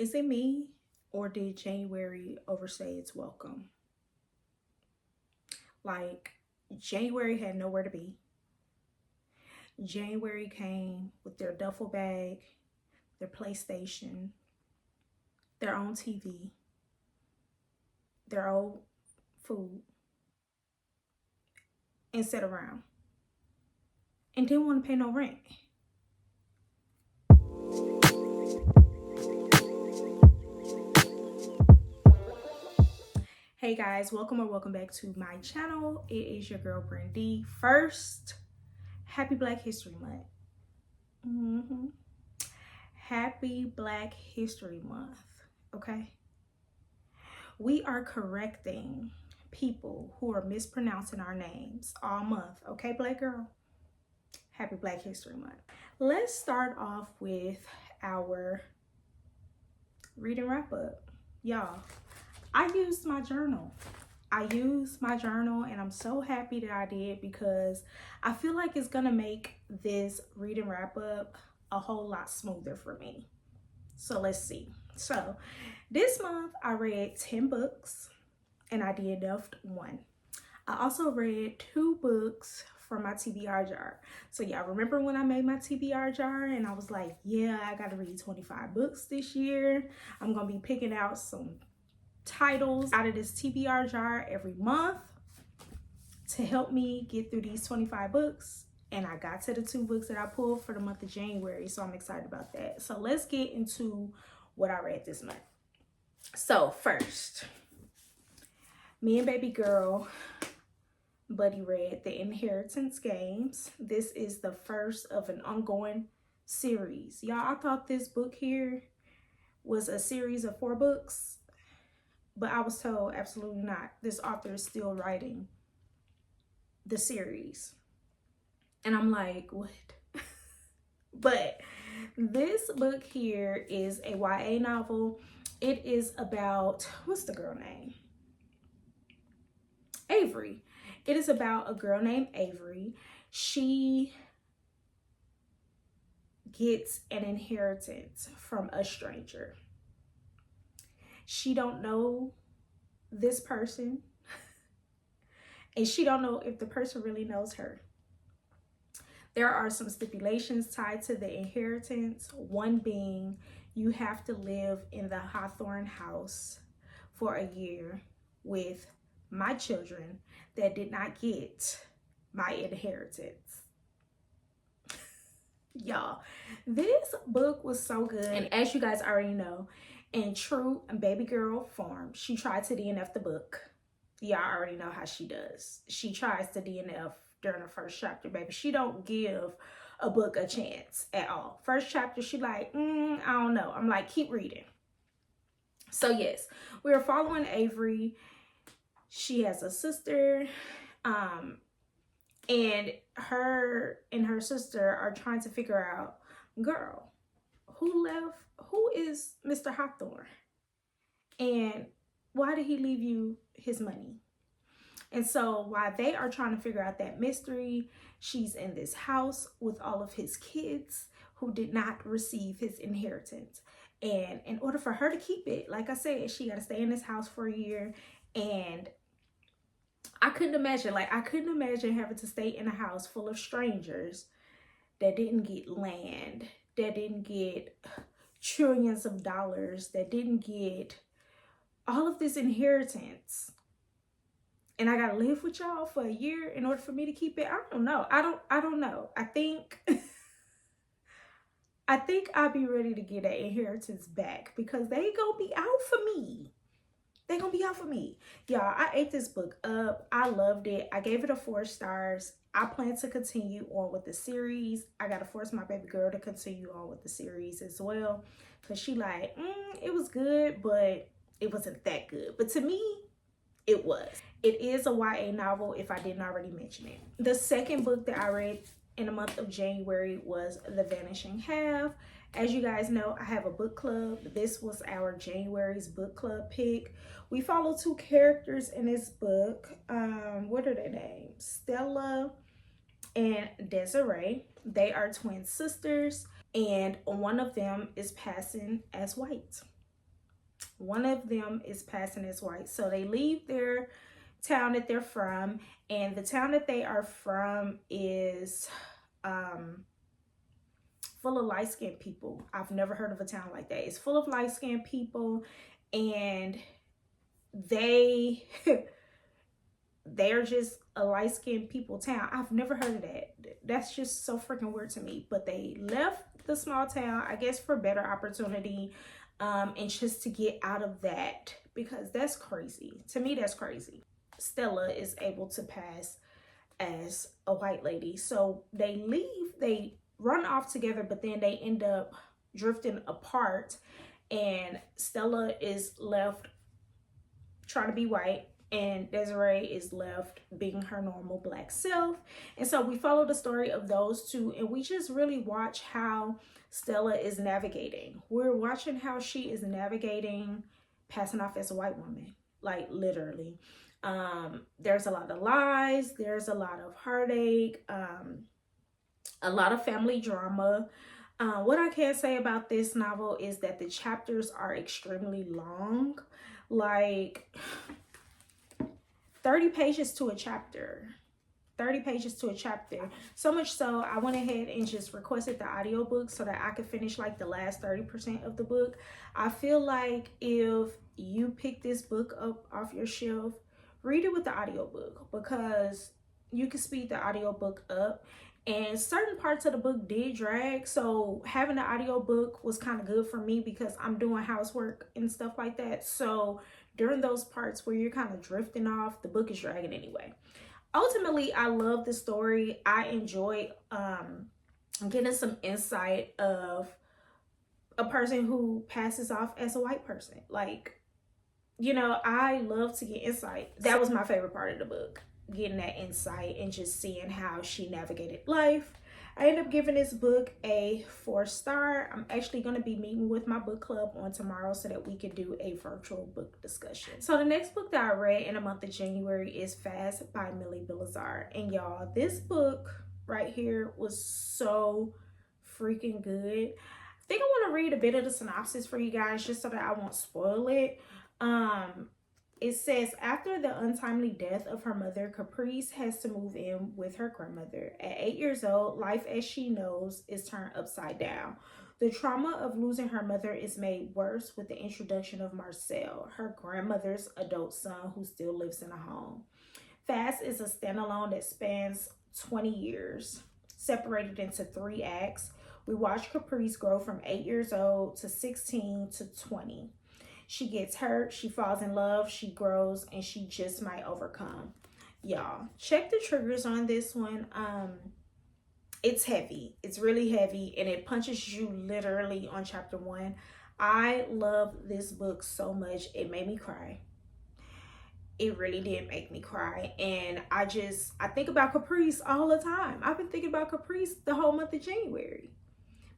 Is it me, or did January overstay its welcome? Like, January had nowhere to be. January came with their duffel bag, their PlayStation, their own TV, their old food, and sat around and didn't want to pay no rent. Hey guys, welcome back to my channel. It is your girl Brandy. First, happy Black History Month. Happy Black History Month. Okay, we are correcting people who are mispronouncing our names all month. Okay, Black girl, happy Black History Month. Let's start off with our reading wrap up. Y'all, I used my journal. And I'm so happy that I did, because I feel like it's gonna make this reading wrap up a whole lot smoother for me. So let's see. So this month I read 10 books and I DNF'd 1. I also read 2 books from my TBR jar. So y'all remember when I made my TBR jar and I was like, yeah, I gotta read 25 books this year. I'm gonna be picking out some titles out of this TBR jar every month to help me get through these 25 books. And I got to the 2 books that I pulled for the month of January, so I'm excited about that. So let's get into what I read this month. So first, me and baby girl Buddy read The Inheritance Games. This is the first of an ongoing series. Y'all, I thought this book here was a series of 4 books, but I was told absolutely not. This author is still writing the series. And I'm like, what? But this book here is a YA novel. It is about, what's the girl name? Avery. It is about a girl named Avery. She gets an inheritance from a stranger. She don't know this person, and she don't know if the person really knows her. There are some stipulations tied to the inheritance. One being, you have to live in the Hawthorne house for a year with my children that did not get my inheritance. Y'all, this book was so good. And as you guys already know, in true baby girl form, she tried to DNF the book. Y'all already know how she does. She tries to DNF during the first chapter, baby. She don't give a book a chance at all. First chapter, she like, I don't know. I'm like, keep reading. So yes, we are following Avery. She has a sister, and her sister are trying to figure out, girl, who is Mr. Hawthorne, and why did he leave you his money? And so while they are trying to figure out that mystery, she's in this house with all of his kids who did not receive his inheritance. And in order for her to keep it, like I said, she got to stay in this house for a year. And I couldn't imagine having to stay in a house full of strangers that didn't get land, that didn't get trillions of dollars, that didn't get all of this inheritance. And I gotta live with y'all for a year in order for me to keep it. I don't know. I don't know. I think I'll be ready to get that inheritance back, because they gonna be out for me. They gonna be out for me. Y'all, I ate this book up. I loved it. I gave it a 4 stars. I plan to continue on with the series. I gotta force my baby girl to continue on with the series as well, because she like, it was good, but it wasn't that good. But to me, it was. It is a YA novel, if I didn't already mention it. The second book that I read in the month of January was The Vanishing Half. As you guys know, I have a book club. This was our January's book club pick. We follow 2 characters in this book. What are their names? Stella and Desiree. They are twin sisters, and one of them is passing as white. One of them is passing as white. So they leave their town that they're from, and the town that they are from is full of light-skinned people. I've never heard of a town like that. It's full of light-skinned people, and they they're just a light-skinned people town. I've never heard of that. That's just so freaking weird to me. But they left the small town, I guess, for better opportunity, and just to get out of that, because that's crazy. To me, that's crazy. Stella is able to pass as a white lady. So they leave, they run off together, but then they end up drifting apart, and Stella is left trying to be white, and Desiree is left being her normal black self. And so we follow the story of those two, and we just really watch how Stella is navigating. We're watching how she is navigating passing off as a white woman, like literally. There's a lot of lies, there's a lot of heartache, a lot of family drama. What I can say about this novel is that the chapters are extremely long, like 30 pages to a chapter. 30 pages to a chapter. So much so, I went ahead and just requested the audiobook so that I could finish like the last 30% of the book. I feel like if you pick this book up off your shelf, read it with the audiobook, because you can speed the audiobook up, and certain parts of the book did drag. So having the audiobook was kind of good for me because I'm doing housework and stuff like that. So during those parts where you're kind of drifting off, the book is dragging anyway. Ultimately, I love the story. I enjoy getting some insight of a person who passes off as a white person. Like, you know, I love to get insight. That was my favorite part of the book, getting that insight and just seeing how she navigated life. I ended up giving this book a 4-star. I'm actually going to be meeting with my book club on tomorrow so that we can do a virtual book discussion. So the next book that I read in the month of January is Fast by Millie Belizaire. And y'all, this book right here was so freaking good. I think I want to read a bit of the synopsis for you guys just so that I won't spoil it. It says, after the untimely death of her mother, Caprice has to move in with her grandmother. At 8 years old, life as she knows is turned upside down. The trauma of losing her mother is made worse with the introduction of Marcel, her grandmother's adult son who still lives in a home. Fast is a standalone that spans 20 years, separated into 3 acts. We watch Caprice grow from 8 years old to 16 to 20. She gets hurt, she falls in love, she grows, and she just might overcome. Y'all, check the triggers on this one. It's heavy. It's really heavy, and it punches you literally on chapter 1. I love this book so much. It made me cry. It really did make me cry. And I think about Caprice all the time. I've been thinking about Caprice the whole month of January,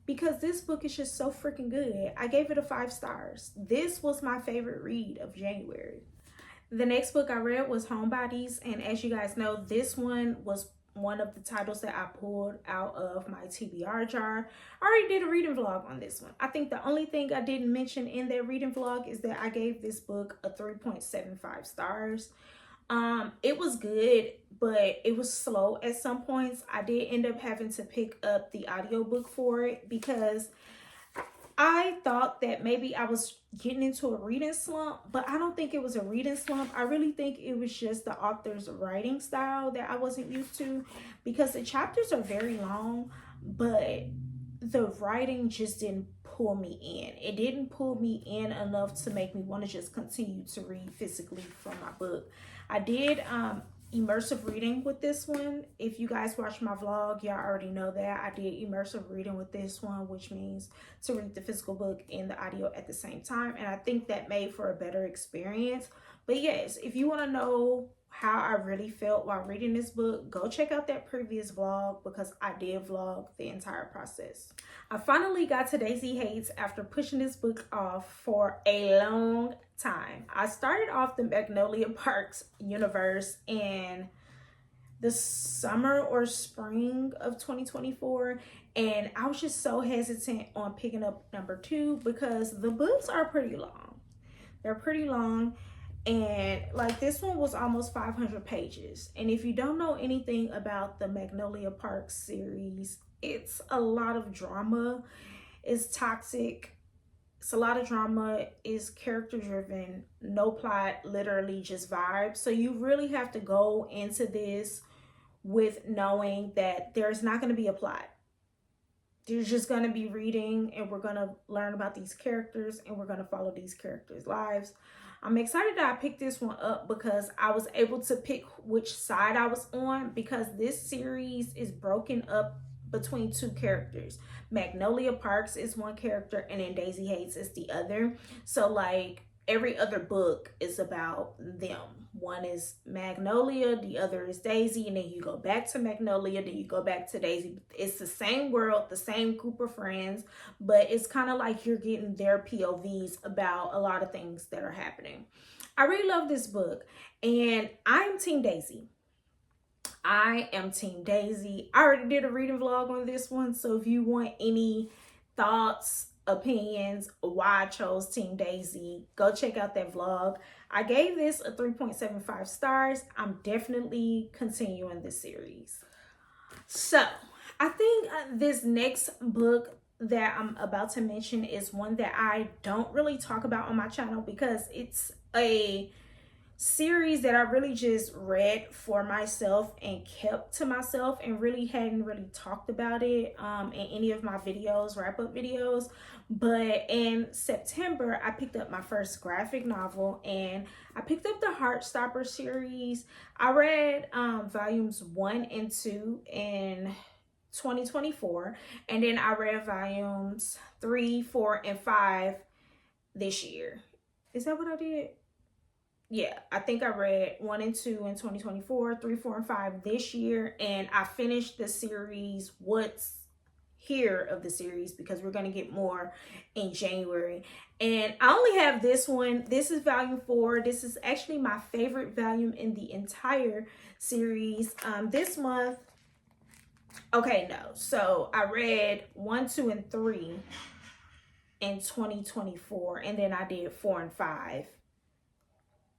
because this book is just so freaking good. I gave it a 5 stars. This was my favorite read of January. The next book I read was Homebodies, and as you guys know, this one was one of the titles that I pulled out of my TBR jar. I already did a reading vlog on this one. I think the only thing I didn't mention in that reading vlog is that I gave this book a 3.75 stars. It was good, but it was slow at some points. I did end up having to pick up the audiobook for it because I thought that maybe I was getting into a reading slump, but I don't think it was a reading slump. I really think it was just the author's writing style that I wasn't used to, because the chapters are very long, but the writing just didn't pull me in. It didn't pull me in enough to make me want to just continue to read physically from my book. I did immersive reading with this one. If you guys watch my vlog, y'all already know that I did immersive reading with this one, which means to read the physical book and the audio at the same time, and I think that made for a better experience. But yes, if you want to know how I really felt while reading this book, go check out that previous vlog, because I did vlog the entire process. I finally got to Daisy Haites after pushing this book off for a long time. I started off the Magnolia Parks universe in the summer or spring of 2024, and I was just so hesitant on picking up number 2 because the books are pretty long. They're pretty long. And like this one was almost 500 pages. And if you don't know anything about the Magnolia Park series, it's a lot of drama. It's toxic. It's a lot of drama. It's character driven. No plot, literally just vibes. So you really have to go into this with knowing that there's not going to be a plot. You're just going to be reading, and we're going to learn about these characters, and we're going to follow these characters' lives. I'm excited that I picked this one up because I was able to pick which side I was on, because this series is broken up between two characters. Magnolia Parks is one character, and then Daisy Haites is the other. So like every other book is about them. One is Magnolia, the other is Daisy, and then you go back to Magnolia, then you go back to Daisy. It's the same world, the same group of friends, but it's kind of like you're getting their POVs about a lot of things that are happening. I really love this book, and I'm Team Daisy. I am Team Daisy. I already did a reading vlog on this one, so if you want any thoughts, opinions, why I chose Team Daisy, go check out that vlog. I gave this a 3.75 stars. I'm definitely continuing this series. So I think this next book that I'm about to mention is one that I don't really talk about on my channel because it's a series that I really just read for myself and kept to myself and really hadn't really talked about it in any of my videos, wrap-up videos. But in September, I picked up my first graphic novel, and I picked up the Heartstopper series. I read volumes 1 and 2 in 2024, and then I read volumes 3, 4, and 5 this year. Is that what I did? Yeah, I think I read 1 and 2 in 2024, 3, 4, and 5 this year, and I finished the series What's Here of the series because we're going to get more in January. And I only have this one. This is volume 4. This is actually my favorite volume in the entire series. This month, okay, no. So I read 1, 2, and 3 in 2024, and then I did 4 and 5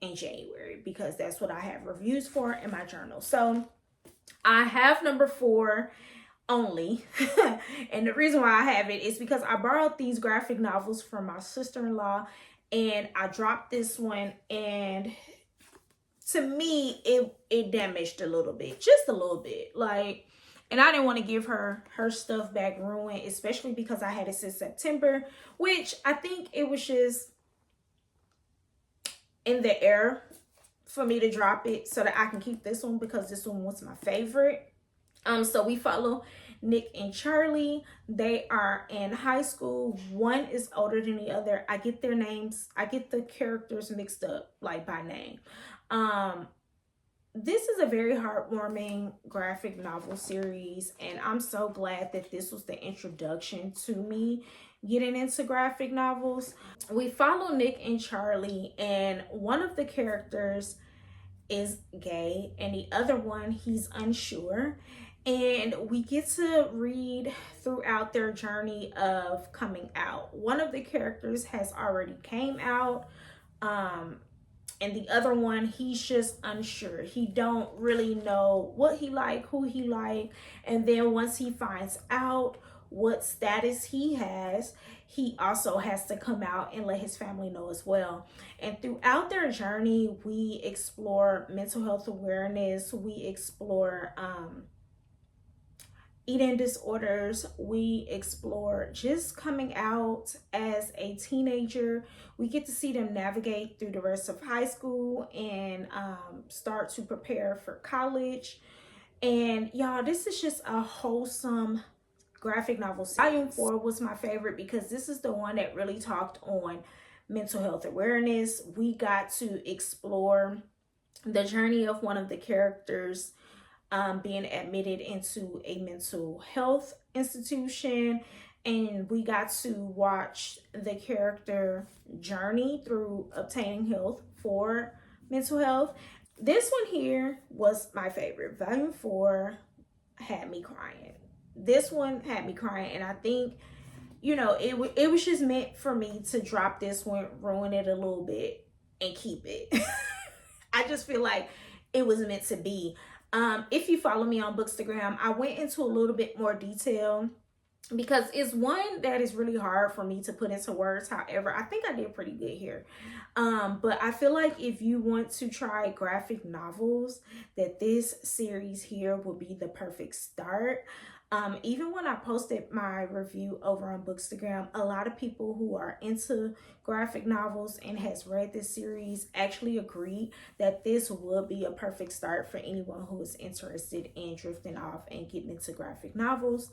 in January because that's what I have reviews for in my journal. So I have number 4 only. And the reason why I have it is because I borrowed these graphic novels from my sister-in-law, and I dropped this one, and to me it damaged a little bit, just a little bit, like, and I didn't want to give her stuff back ruined, especially because I had it since September, which I think it was just in the air for me to drop it so that I can keep this one because this one was my favorite. So we follow Nick and Charlie. They are in high school. One is older than the other. I get their names, I get the characters mixed up like by name. This is a very heartwarming graphic novel series, and I'm so glad that this was the introduction to me getting into graphic novels. We follow Nick and Charlie, and one of the characters is gay and the other one, he's unsure. And we get to read throughout their journey of coming out. One of the characters has already came out, and the other one, he's just unsure. He don't really know what he like, who he like. And then once he finds out what status he has, he also has to come out and let his family know as well. And throughout their journey, we explore mental health awareness. We explore eating disorders. We explore just coming out as a teenager. We get to see them navigate through the rest of high school and start to prepare for college. And y'all, this is just a wholesome graphic novel. Volume 4 was my favorite because this is the one that really talked on mental health awareness. We got to explore the journey of one of the characters being admitted into a mental health institution, and we got to watch the character journey through obtaining help for mental health. This one here was my favorite. Volume 4 had me crying. This one had me crying, and I think you know, it was just meant for me to drop this one, ruin it a little bit, and keep it. I just feel like it was meant to be. If you follow me on Bookstagram, I went into a little bit more detail because it's one that is really hard for me to put into words. However, I think I did pretty good here. But I feel like if you want to try graphic novels, that this series here will be the perfect start. Even when I posted my review over on Bookstagram, a lot of people who are into graphic novels and has read this series actually agreed that this would be a perfect start for anyone who is interested in drifting off and getting into graphic novels.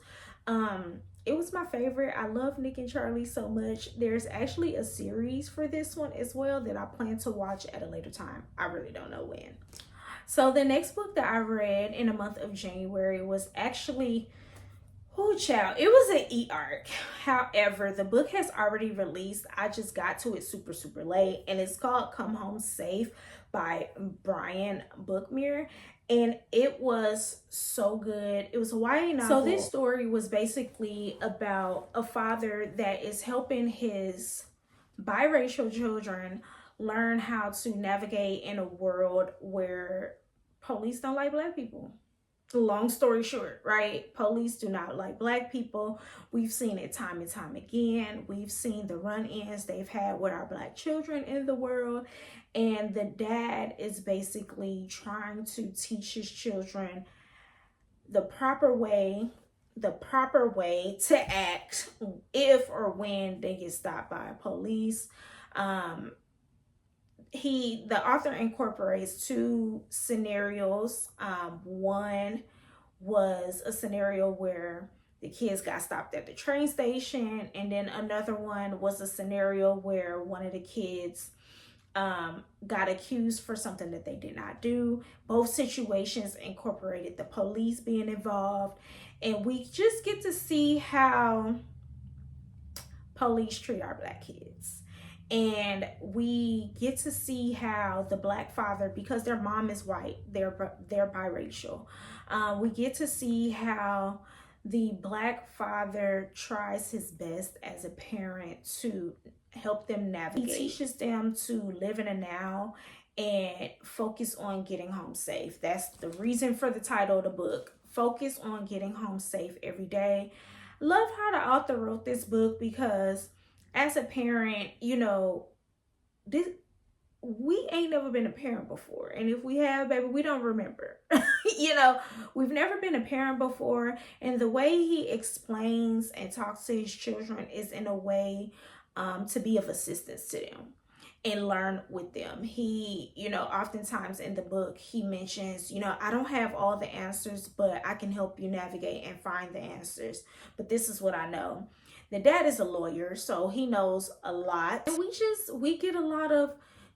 It was my favorite. I love Nick and Charlie so much. There's actually a series for this one as well that I plan to watch at a later time. I really don't know when. So the next book that I read in the month of January was actually, oh child, it was an e-arc. However, the book has already released. I just got to it super late, and it's called Come Home Safe by Brian Bookmere. And it was so good. It was a YA novel. So this story was basically about a father that is helping his biracial children learn how to navigate in a world where police don't like Black people. Long story short, right? Police do not like Black people. We've seen it time and time again. We've seen the run-ins they've had with our Black children in the world. And the dad is basically trying to teach his children the proper way to act if or when they get stopped by police. The author incorporates two scenarios. One was a scenario where the kids got stopped at the train station, and then another one was a scenario where one of the kids got accused for something that they did not do. Both situations incorporated the police being involved, and we just get to see how police treat our Black kids. And we get to see how the Black father, because their mom is white, they're biracial. We get to see how the Black father tries his best as a parent to help them navigate. He teaches them to live in a now and focus on getting home safe. That's the reason for the title of the book. Focus on getting home safe every day. Love how the author wrote this book because as a parent, you know, we ain't never been a parent before. And if we have, baby, we don't remember. You know, we've never been a parent before. And the way he explains and talks to his children is in a way to be of assistance to them and learn with them. He, you know, oftentimes in the book, he mentions, you know, I don't have all the answers, but I can help you navigate and find the answers. But this is what I know. The dad is a lawyer, so he knows a lot. And we get a lot of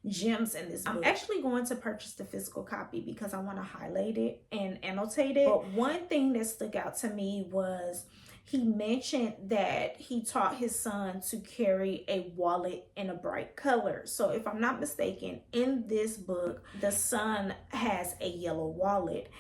gems in this book. I'm actually going to purchase the physical copy because I want to highlight it and annotate it. But one thing that stuck out to me was he mentioned that he taught his son to carry a wallet in a bright color. So if I'm not mistaken, in this book, the son has a yellow wallet.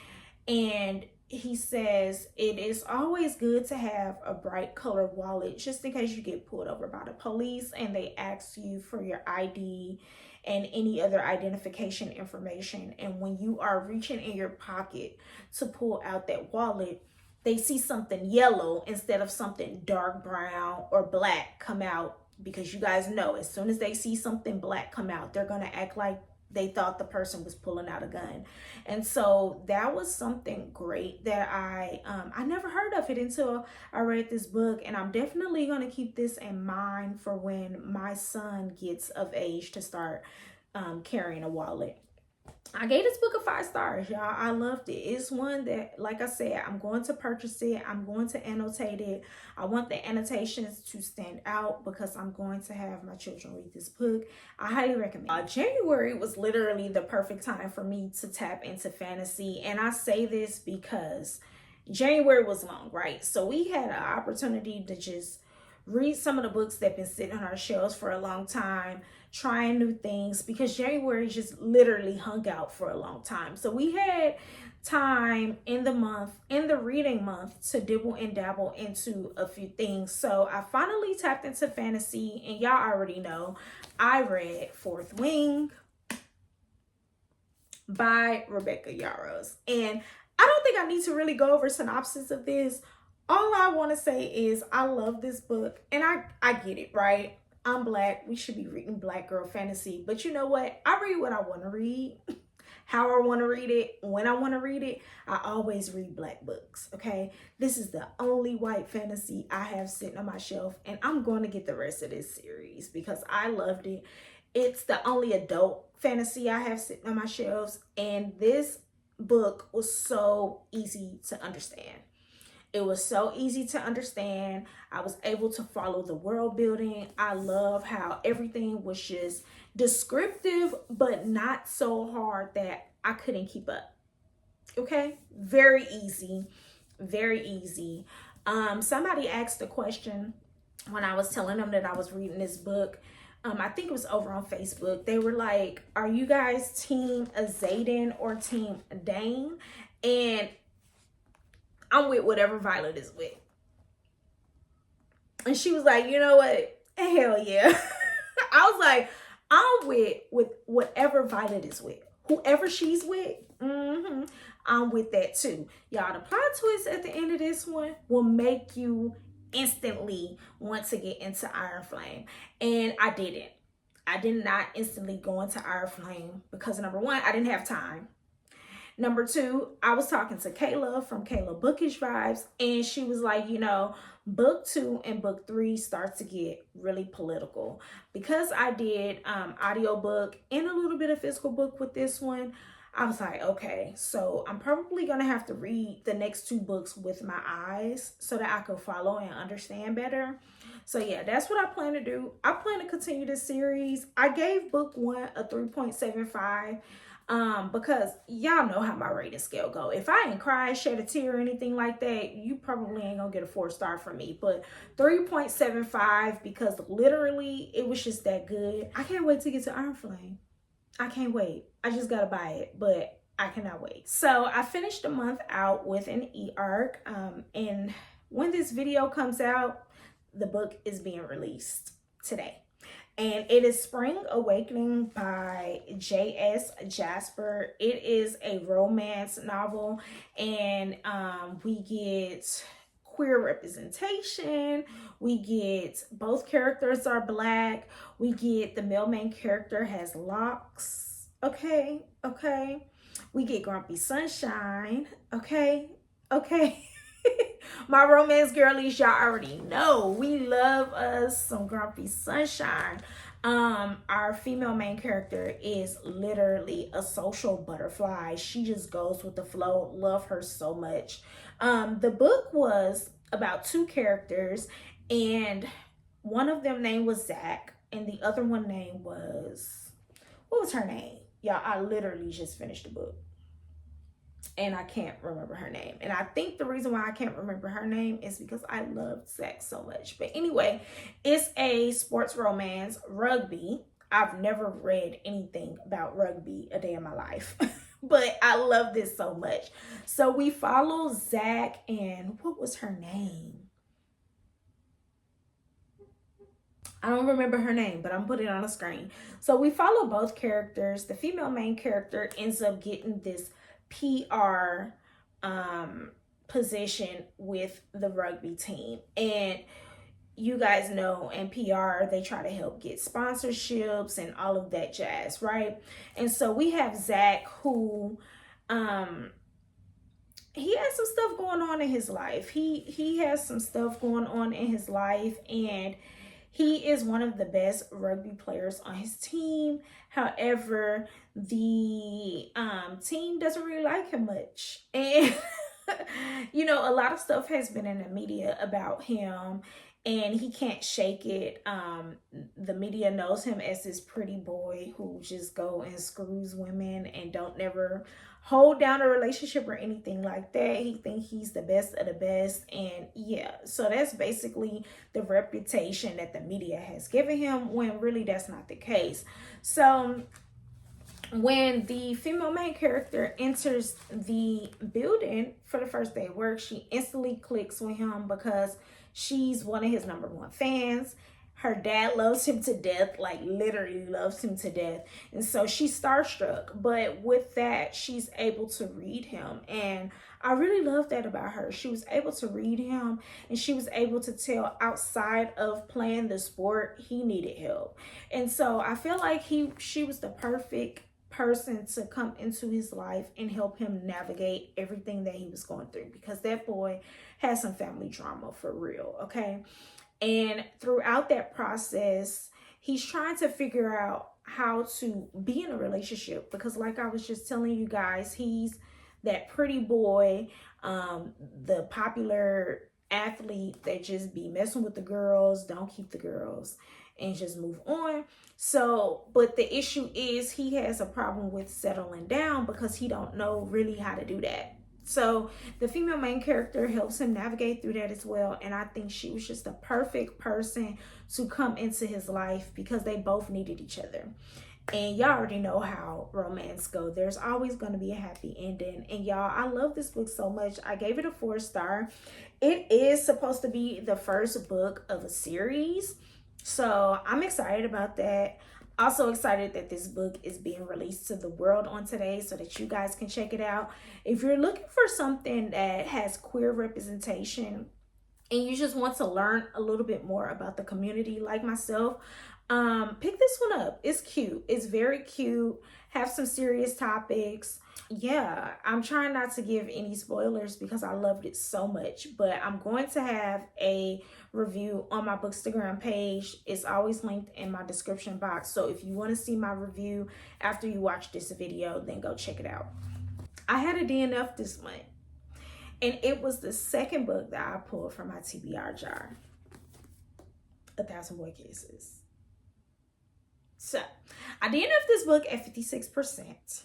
And he says it is always good to have a bright colored wallet just in case you get pulled over by the police and they ask you for your ID and any other identification information. And when you are reaching in your pocket to pull out that wallet, they see something yellow instead of something dark brown or black come out, because you guys know as soon as they see something black come out, they're going to act like they thought the person was pulling out a gun. And so that was something great that I never heard of it until I read this book. And I'm definitely going to keep this in mind for when my son gets of age to start carrying a wallet. I gave this book a 5 stars, y'all. I loved it. It's one that, like I said, I'm going to purchase it. I'm going to annotate it. I want the annotations to stand out because I'm going to have my children read this book. I highly recommend it. January was literally the perfect time for me to tap into fantasy. And I say this because January was long, right? So we had an opportunity to just read some of the books that have been sitting on our shelves for a long time, trying new things, because January just literally hung out for a long time. So we had time in the reading month, to dibble and dabble into a few things. So I finally tapped into fantasy, and y'all already know I read Fourth Wing by Rebecca Yarros. And I don't think I need to really go over synopsis of this. All I want to say is I love this book, and I get it, right? I'm Black. We should be reading Black girl fantasy. But you know what? I read what I want to read, how I want to read it, when I want to read it. I always read Black books, okay? This is the only white fantasy I have sitting on my shelf, and I'm going to get the rest of this series because I loved it. It's the only adult fantasy I have sitting on my shelves, and this book was so easy to understand. It was so easy to understand. I was able to follow the world building. I love how everything was just descriptive, but not so hard that I couldn't keep up. Okay, very easy, very easy. Somebody asked a question when I was telling them that I was reading this book. I think it was over on Facebook. They were like, are you guys team Azaden or team Dane? And I'm with whatever Violet is with. And she was like, you know what? Hell yeah. I was like, I'm with whatever Violet is with. Whoever she's with, I'm with that too. Y'all, the plot twist at the end of this one will make you instantly want to get into Iron Flame. And I didn't. I did not instantly go into Iron Flame because, number one, I didn't have time. Number two, I was talking to Kayla from Kayla Bookish Vibes, and she was like, you know, book 2 and book 3 starts to get really political. Because I did audiobook and a little bit of physical book with this one, I was like, okay, so I'm probably going to have to read the next 2 books with my eyes so that I can follow and understand better. So yeah, that's what I plan to do. I plan to continue this series. I gave book 1 a 3.75 because y'all know how my rating scale go. If I ain't cry, shed a tear, or anything like that, you probably ain't gonna get a 4-star from me. But 3.75 because literally it was just that good. I can't wait to get to Iron Flame. I can't wait. I just gotta buy it, but I cannot wait. So I finished the month out with an e-arc, and when this video comes out, the book is being released today. And it is Spring Awakening by J.S. Jasper. It is a romance novel, and we get queer representation. We get both characters are Black. We get the male main character has locks. Okay. We get Grumpy Sunshine. Okay. My romance girlies, y'all already know we love us some Grumpy Sunshine. Our female main character is literally a social butterfly. She just goes with the flow. Love her so much. The book was about 2 characters, and one of them name was Zach, and the other one name was, what was her name? Y'all, I literally just finished the book, and I can't remember her name. And I think the reason why I can't remember her name is because I loved Zach so much. But anyway, it's a sports romance, rugby. I've never read anything about rugby a day in my life. But I love this so much. So we follow Zach and what was her name? I don't remember her name, but I'm putting it on the screen. So we follow both characters. The female main character ends up getting this PR position with the rugby team, and you guys know in PR they try to help get sponsorships and all of that jazz, right? And so we have Zach, who he has some stuff going on in his life. He has some stuff going on in his life, and he is one of the best rugby players on his team. However, the team doesn't really like him much. And, you know, a lot of stuff has been in the media about him. and he can't shake it. The media knows him as this pretty boy who just go and screws women and don't never hold down a relationship or anything like that. He think he's the best of the best, and yeah, so that's basically the reputation that the media has given him, when really that's not the case. So when the female main character enters the building for the first day of work, she instantly clicks with him because she's one of his #1 fans. Her dad loves him to death, like literally loves him to death. And so she's starstruck. But with that, she's able to read him. And I really love that about her. She was able to read him, and she was able to tell outside of playing the sport, he needed help. And so I feel like she was the perfect person to come into his life and help him navigate everything that he was going through, because that boy has some family drama for real, okay? And throughout that process, he's trying to figure out how to be in a relationship, because like I was just telling you guys, he's that pretty boy, the popular athlete that just be messing with the girls, don't keep the girls, and just move on. So, but the issue is he has a problem with settling down because he don't know really how to do that. So the female main character helps him navigate through that as well. And I think she was just the perfect person to come into his life because they both needed each other. And y'all already know how romance go. There's always going to be a happy ending. And y'all, I love this book so much. I gave it a 4-star. It is supposed to be the first book of a series, so I'm excited about that. Also excited that this book is being released to the world on today so that you guys can check it out. If you're looking for something that has queer representation and you just want to learn a little bit more about the community like myself, pick this one up. It's cute. It's very cute. Have some serious topics. Yeah, I'm trying not to give any spoilers because I loved it so much, but I'm going to have a review on my Bookstagram page. It's always linked in my description box. So if you want to see my review after you watch this video, then go check it out. I had a DNF this month, and it was the second book that I pulled from my TBR jar. A Thousand Boy Kisses. So I DNF'd this book at 56%.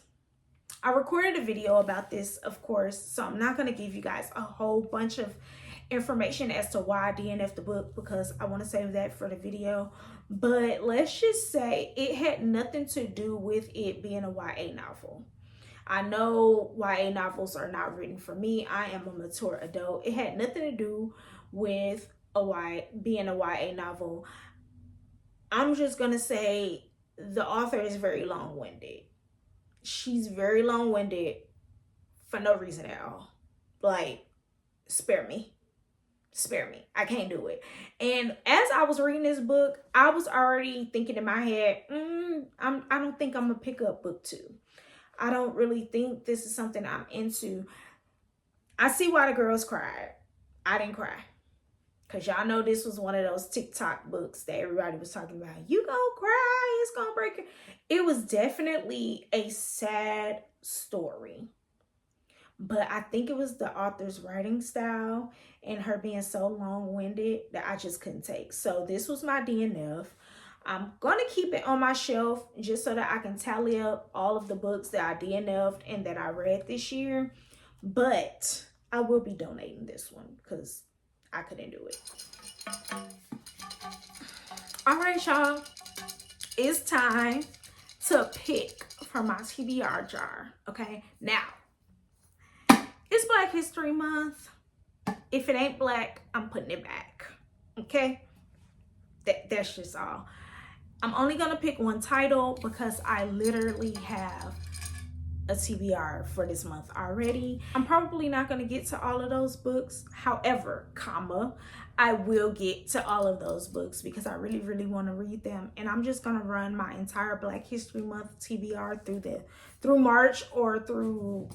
I recorded a video about this, of course, so I'm not going to give you guys a whole bunch of information as to why I DNF'd the book because I want to save that for the video. But let's just say it had nothing to do with it being a YA novel. I know YA novels are not written for me. I am a mature adult. It had nothing to do with being a YA novel. I'm just going to say the author is very long-winded. She's very long-winded for no reason at all. Like, spare me. I can't do it. And as I was reading this book, I was already thinking in my head, I don't think I'm gonna pick up book 2. I don't really think this is something I'm into. I see why the girls cried. I didn't cry. Because y'all know this was one of those TikTok books that everybody was talking about. You gonna cry, it's gonna break it. It was definitely a sad story. But I think it was the author's writing style and her being so long-winded that I just couldn't take. So this was my DNF. I'm going to keep it on my shelf just so that I can tally up all of the books that I DNF'd and that I read this year. But I will be donating this one because I couldn't do it. All right, y'all. It's time to pick from my TBR jar. Okay, now it's Black History Month. If it ain't black, I'm putting it back. Okay, that's just all. I'm only gonna pick one title because I literally have a TBR for this month already. I'm probably not going to get to all of those books. However, I will get to all of those books because I really, really want to read them. And I'm just going to run my entire Black History Month TBR through March or through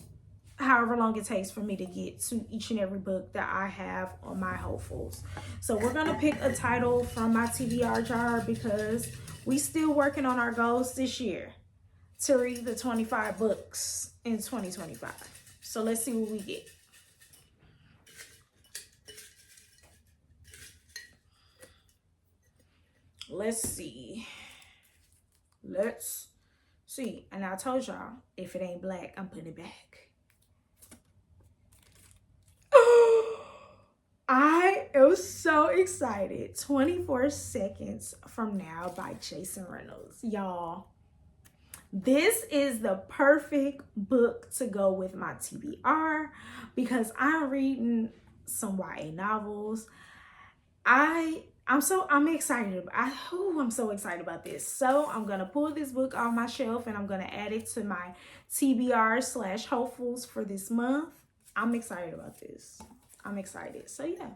however long it takes for me to get to each and every book that I have on my hopefuls. So we're going to pick a title from my TBR jar because we still working on our goals this year to read the 25 books in 2025. So let's see what we get. let's see. Let's see. And I told y'all, if it ain't black, I'm putting it back. I am so excited. 24 Seconds From Now by Jason Reynolds. Y'all, this is the perfect book to go with my TBR because I'm reading some YA novels. I'm excited. I'm so excited about this. So I'm gonna pull this book off my shelf and I'm gonna add it to my TBR / hopefuls for this month. I'm excited about this. I'm excited. So yeah.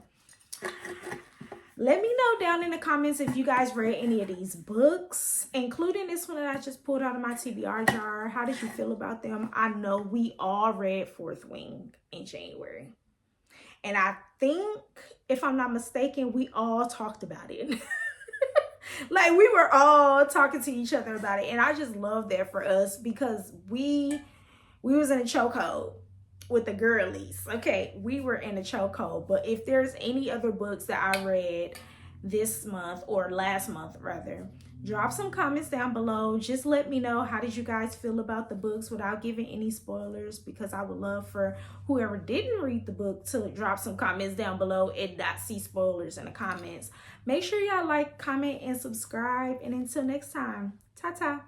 Let me know down in the comments if you guys read any of these books, including this one that I just pulled out of my TBR jar. How did you feel about them? I know we all read Fourth Wing in January. And I think, if I'm not mistaken, we all talked about it. Like, we were all talking to each other about it. And I just love that for us because we was in a chokehold with the girlies. Okay, we were in a chokehold. But if there's any other books that I read this month, or last month rather, drop some comments down below. Just let me know, how did you guys feel about the books without giving any spoilers, because I would love for whoever didn't read the book to drop some comments down below and not see spoilers in the comments. Make sure y'all like, comment, and subscribe. And until next time, ta-ta.